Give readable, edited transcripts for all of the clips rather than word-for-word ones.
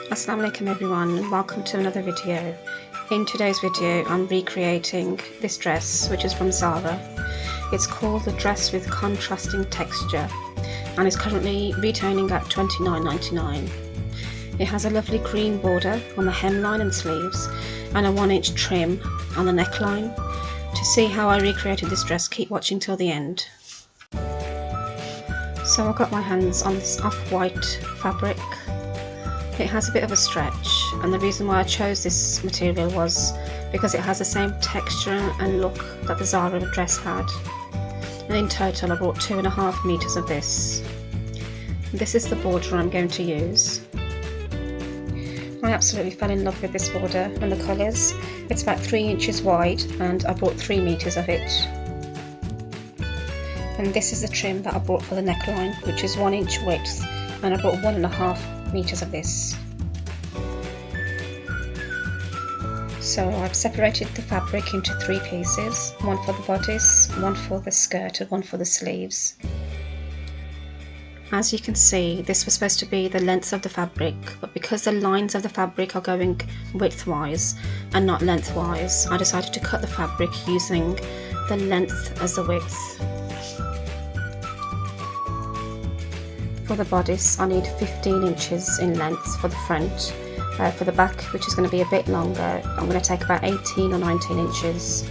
Assalamu alaikum everyone, and welcome to another video. In today's video I'm recreating this dress, which is from Zara. It's called the dress with contrasting texture and is currently retailing at $29.99. It has a lovely green border on the hemline and sleeves and a 1-inch trim on the neckline. To see how I recreated this dress, keep watching till the end. So I've got my hands on this off-white fabric. It has a bit of a stretch, and the reason why I chose this material was because it has the same texture and look that the Zara dress had. And in total I bought 2.5 meters of this. This is the border I'm going to use. I absolutely fell in love with this border and the colours. It's about 3 inches wide and I bought 3 meters of it. And this is the trim that I bought for the neckline, which is 1 inch width, and I bought 1.5 meters of this. So I've separated the fabric into 3 pieces, one for the bodice, one for the skirt and one for the sleeves. As you can see, this was supposed to be the length of the fabric, but because the lines of the fabric are going widthwise and not lengthwise, I decided to cut the fabric using the length as the width. For the bodice I need 15 inches in length for the front. For the back, which is going to be a bit longer, I'm going to take about 18 or 19 inches,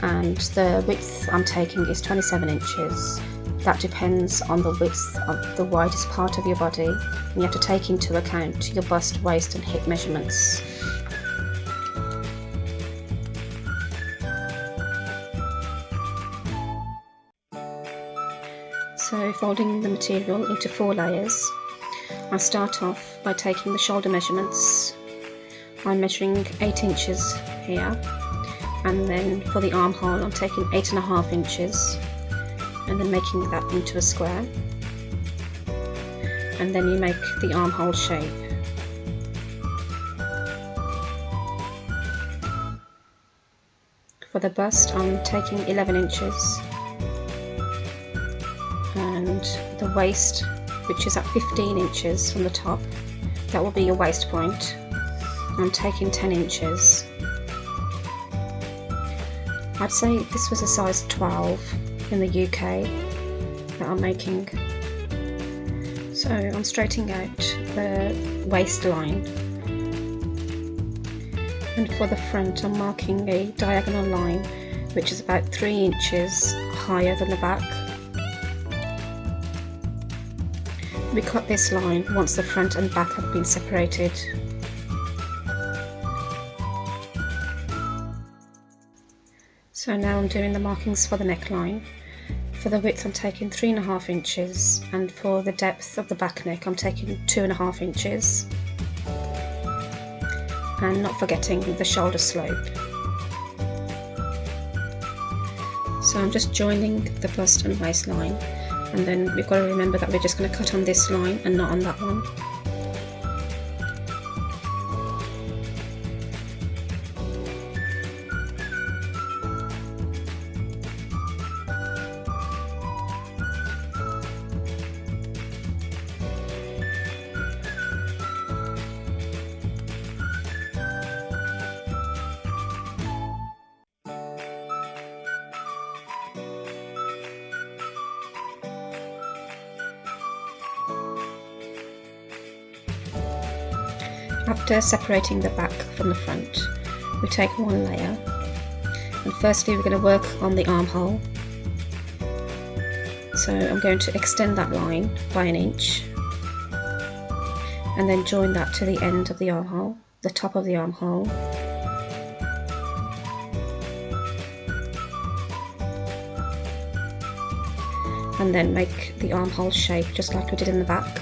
and the width I'm taking is 27 inches. That depends on the width of the widest part of your body, and you have to take into account your bust, waist and hip measurements. So folding the material into 4 layers, I start off by taking the shoulder measurements. I'm measuring 8 inches here, and then for the armhole I'm taking 8.5 inches and then making that into a square, and then you make the armhole shape. For the bust I'm taking 11 inches, and the waist, which is at 15 inches from the top, that will be your waist point, I'm taking 10 inches. I'd say this was a size 12 in the UK that I'm making. So I'm straightening out the waistline, and for the front I'm marking a diagonal line which is about 3 inches higher than the back. We cut this line once the front and back have been separated. So now I'm doing the markings for the neckline. For the width I'm taking 3.5 inches, and for the depth of the back neck I'm taking 2.5 inches. And not forgetting the shoulder slope. So I'm just joining the bust and waistline. And then we've got to remember that we're just going to cut on this line and not on that one. After separating the back from the front, we take 1 layer, and firstly we're going to work on the armhole. So I'm going to extend that line by 1 inch, and then join that to the end of the armhole, the top of the armhole. And then make the armhole shape just like we did in the back,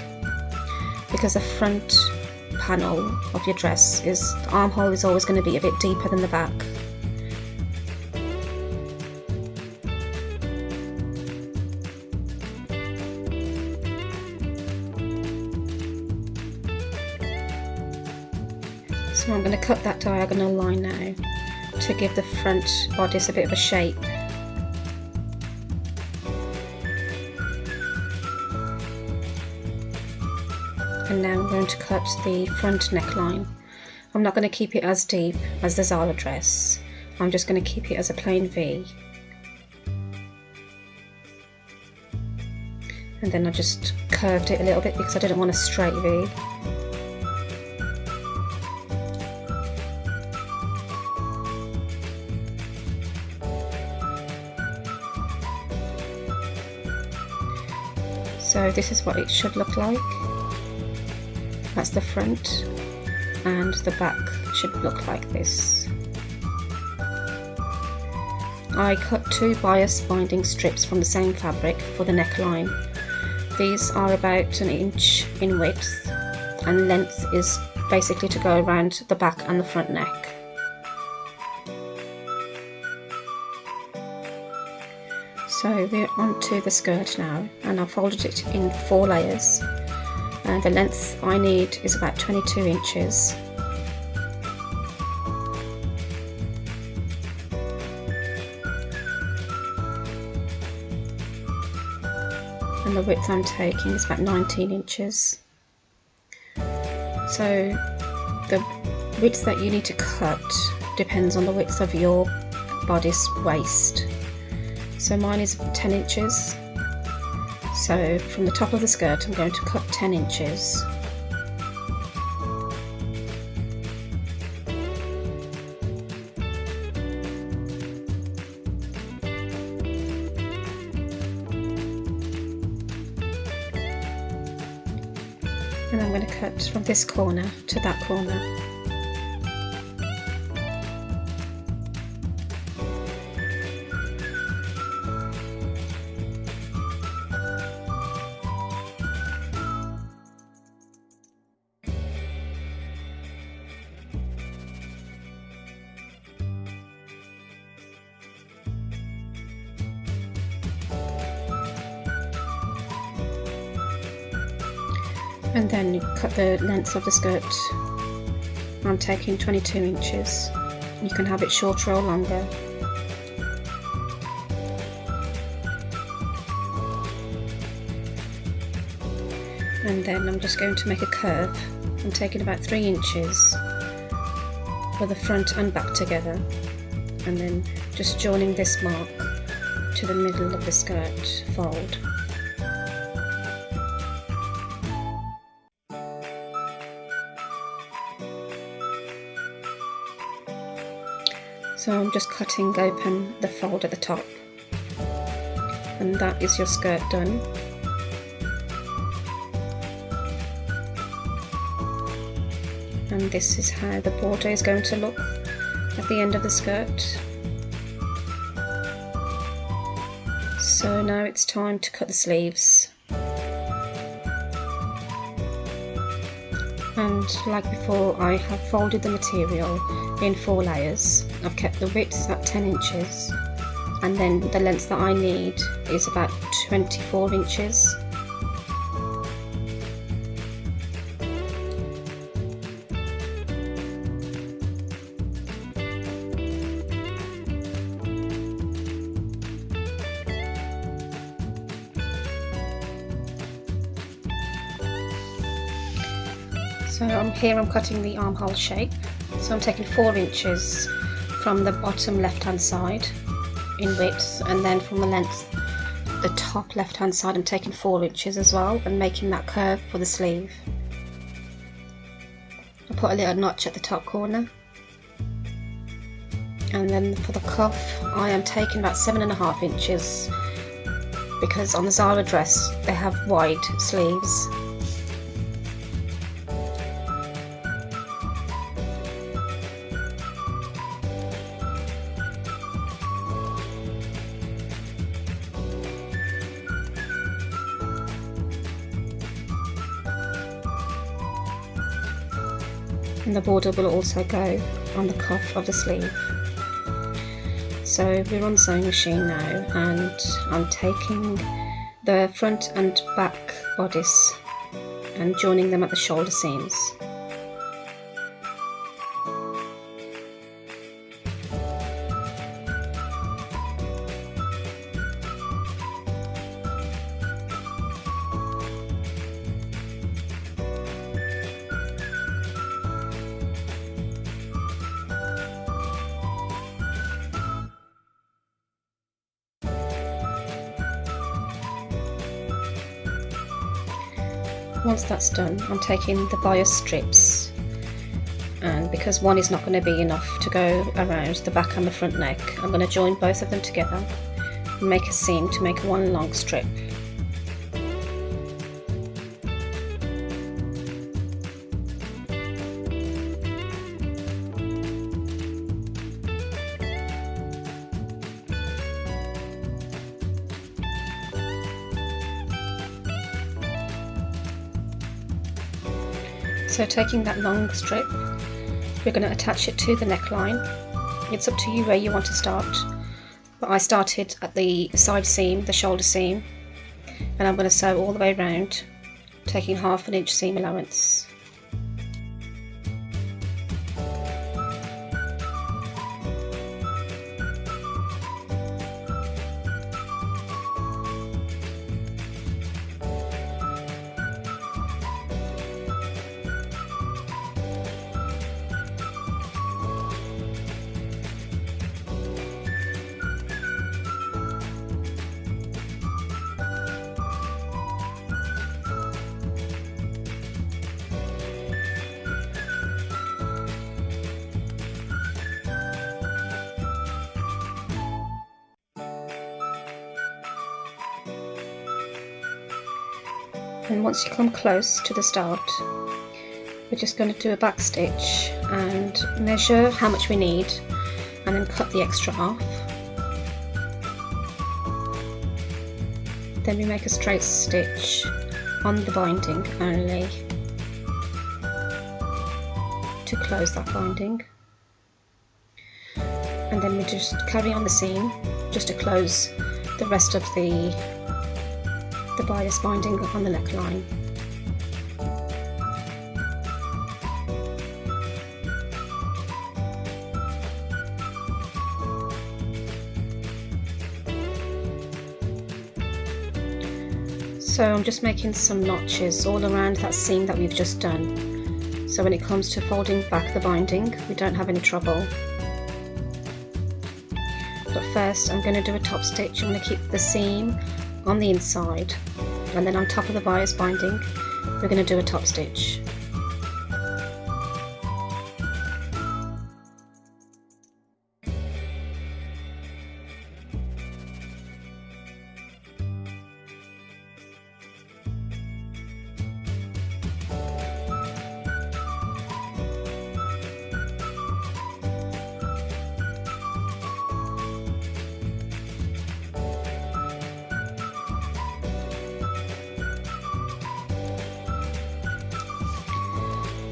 because the front panel of your dress is, the armhole is always going to be a bit deeper than the back. So I'm going to cut that diagonal line now to give the front bodice a bit of a shape. and now I'm going to cut the front neckline. I'm not going to keep it as deep as the Zara dress, I'm just going to keep it as a plain V. And then I just curved it a little bit because I didn't want a straight V. So this is what it should look like. That's the front, and the back should look like this. I cut 2 bias binding strips from the same fabric for the neckline. These are about 1 inch in width, and length is basically to go around the back and the front neck. So we're onto the skirt now, and I've folded it in 4 layers, and the length I need is about 22 inches. And the width I'm taking is about 19 inches. So the width that you need to cut depends on the width of your body's waist. So mine is 10 inches. So from the top of the skirt I'm going to cut 10 inches. And I'm going to cut from this corner to that corner. And then you cut the length of the skirt. I'm taking 22 inches. You can have it shorter or longer. And then I'm just going to make a curve. I'm taking about 3 inches for the front and back together, and then just joining this mark to the middle of the skirt fold. So I'm just cutting open the fold at the top, and that is your skirt done. And this is how the border is going to look at the end of the skirt. So now it's time to cut the sleeves. And like before, I have folded the material in 4 layers. I've kept the width at 10 inches, and then the length that I need is about 24 inches. So I'm cutting the armhole shape. So I'm taking 4 inches from the bottom left hand side in width, and then from the length, the top left hand side, I'm taking 4 inches as well, and making that curve for the sleeve. I put a little notch at the top corner. And then for the cuff, I am taking about 7.5 inches, because on the Zara dress they have wide sleeves. And the border will also go on the cuff of the sleeve. So we're on the sewing machine now, and I'm taking the front and back bodice and joining them at the shoulder seams. Once that's done, I'm taking the bias strips, and because one is not going to be enough to go around the back and the front neck, I'm going to join both of them together and make a seam to make one long strip. So taking that long strip, we're going to attach it to the neckline. It's up to you where you want to start, but I started at the side seam, the shoulder seam, and I'm going to sew all the way around, taking 1/2 inch seam allowance. And once you come close to the start, we're just going to do a back stitch and measure how much we need, and then cut the extra off. Then we make a straight stitch on the binding only to close that binding, and then we just carry on the seam just to close the rest of the bias binding on the neckline. So I'm just making some notches all around that seam that we've just done, so when it comes to folding back the binding we don't have any trouble. But first I'm going to do a top stitch. I'm going to keep the seam on the inside, and then on top of the bias binding we're going to do a top stitch.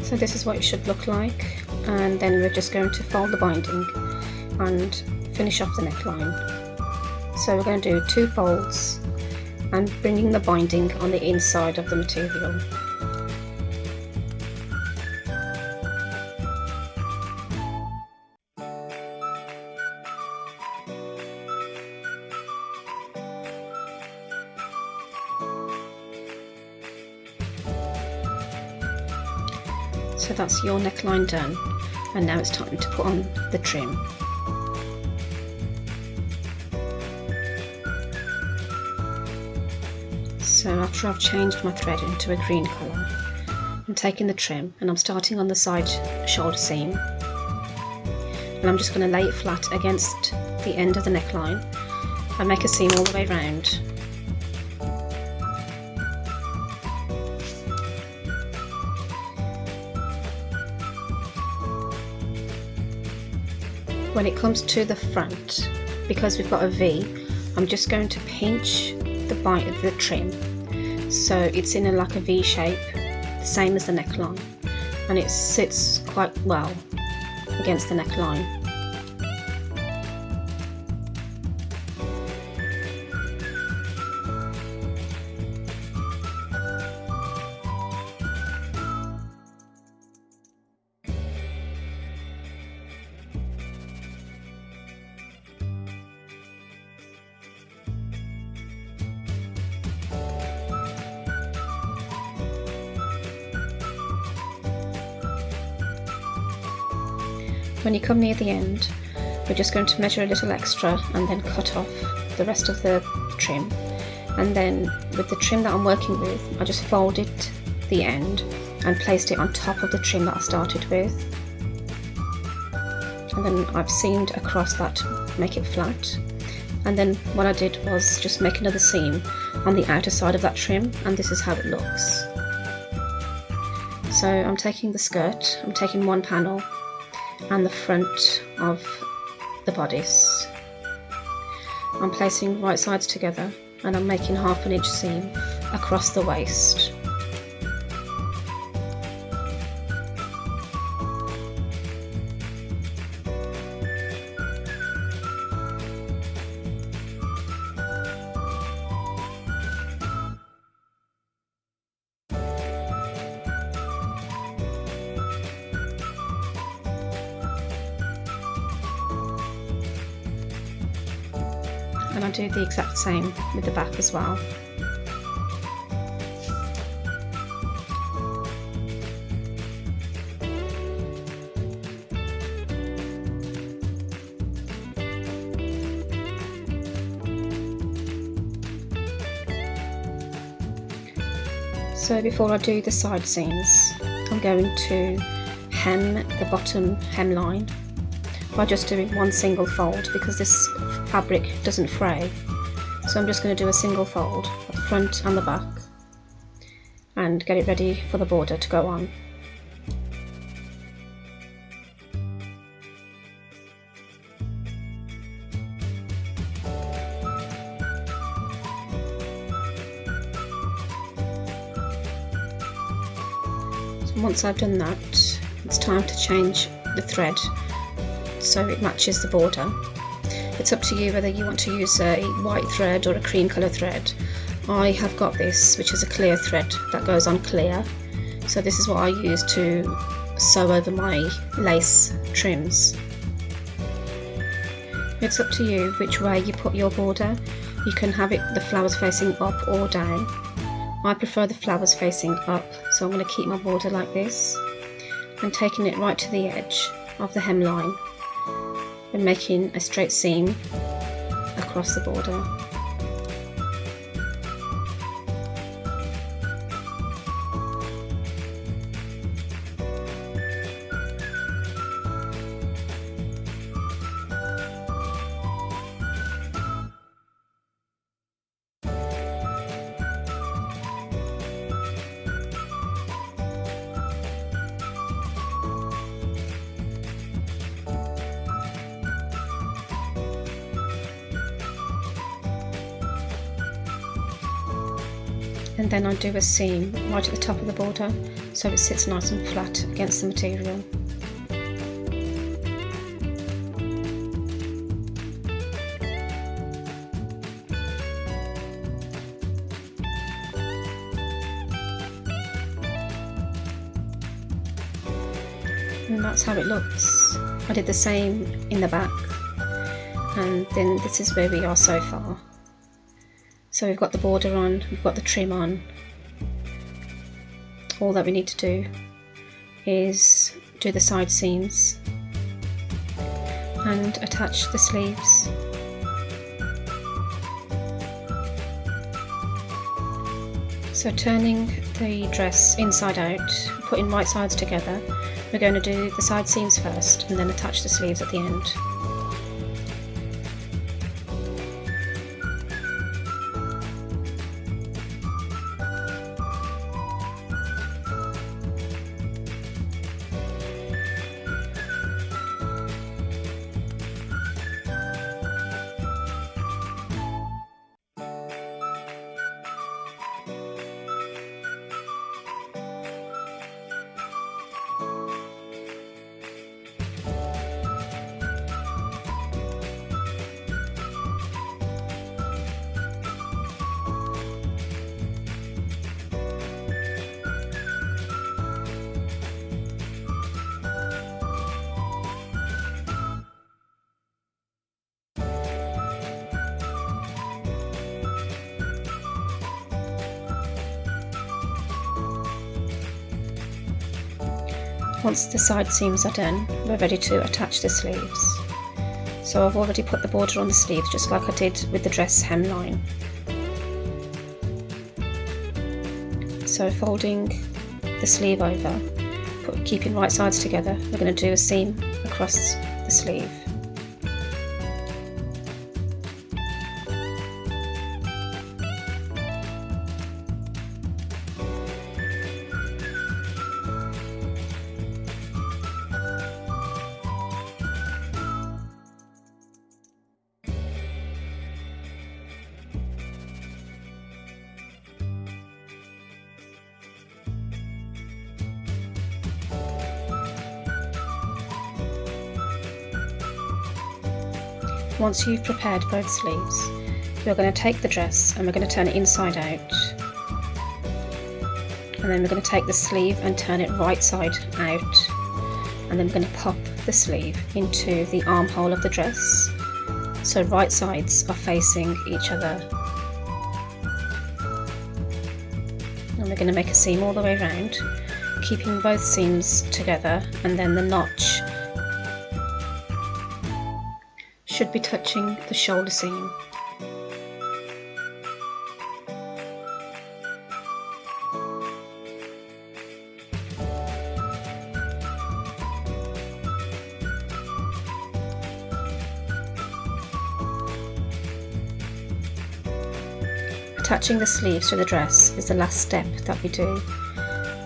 So this is what it should look like, and then we're just going to fold the binding and finish off the neckline. So we're going to do 2 folds and bringing the binding on the inside of the material. So that's your neckline done, and now it's time to put on the trim. So after I've changed my thread into a green colour, I'm taking the trim and I'm starting on the side shoulder seam, and I'm just going to lay it flat against the end of the neckline and make a seam all the way around. When it comes to the front, because we've got a V, I'm just going to pinch the trim so it's in like a V shape, the same as the neckline, and it sits quite well against the neckline. When you come near the end, we're just going to measure a little extra and then cut off the rest of the trim, and then with the trim that I'm working with I just fold it the end and placed it on top of the trim that I started with, and then I've seamed across that to make it flat. And then what I did was just make another seam on the outer side of that trim, and this is how it looks. So I'm taking the skirt, I'm taking one panel and the front of the bodice, I'm placing right sides together, and I'm making 1/2 inch seam across the waist. And I do the exact same with the back as well. So before I do the side seams, I'm going to hem the bottom hemline by just doing one single fold, because this fabric doesn't fray. So I'm just going to do a single fold at the front and the back and get it ready for the border to go on. So once I've done that, it's time to change the thread so it matches the border. It's up to you whether you want to use a white thread or a cream colour thread. I have got this, which is a clear thread that goes on clear, so this is what I use to sew over my lace trims. It's up to you which way you put your border. You can have the flowers facing up or down. I prefer the flowers facing up, so I'm going to keep my border like this and taking it right to the edge of the hemline and making a straight seam across the border. And then I do a seam right at the top of the border so it sits nice and flat against the material. And that's how it looks. I did the same in the back, and then this is where we are so far. So we've got the border on, we've got the trim on. All that we need to do is do the side seams and attach the sleeves. So turning the dress inside out, putting right sides together, we're going to do the side seams first and then attach the sleeves at the end. Once the side seams are done, we're ready to attach the sleeves. So I've already put the border on the sleeves just like I did with the dress hemline. So folding the sleeve over, keeping right sides together. We're going to do a seam across the sleeve. Once you've prepared both sleeves, we're going to take the dress and we're going to turn it inside out, and then we're going to take the sleeve and turn it right side out, and then we're going to pop the sleeve into the armhole of the dress so right sides are facing each other, and we're going to make a seam all the way around, keeping both seams together, and then the notch should be touching the shoulder seam. Attaching the sleeves to the dress is the last step that we do,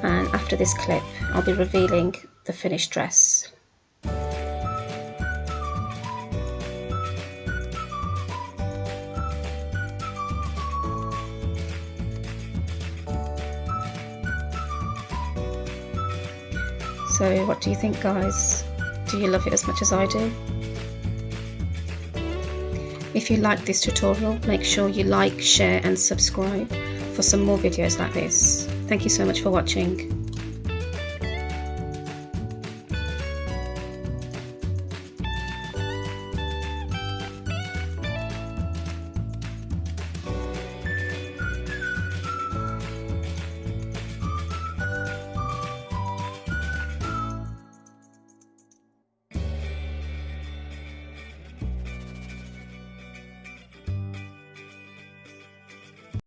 and after this clip I'll be revealing the finished dress. So what do you think, guys? Do you love it as much as I do? If you like this tutorial, make sure you like, share and subscribe for some more videos like this. Thank you so much for watching.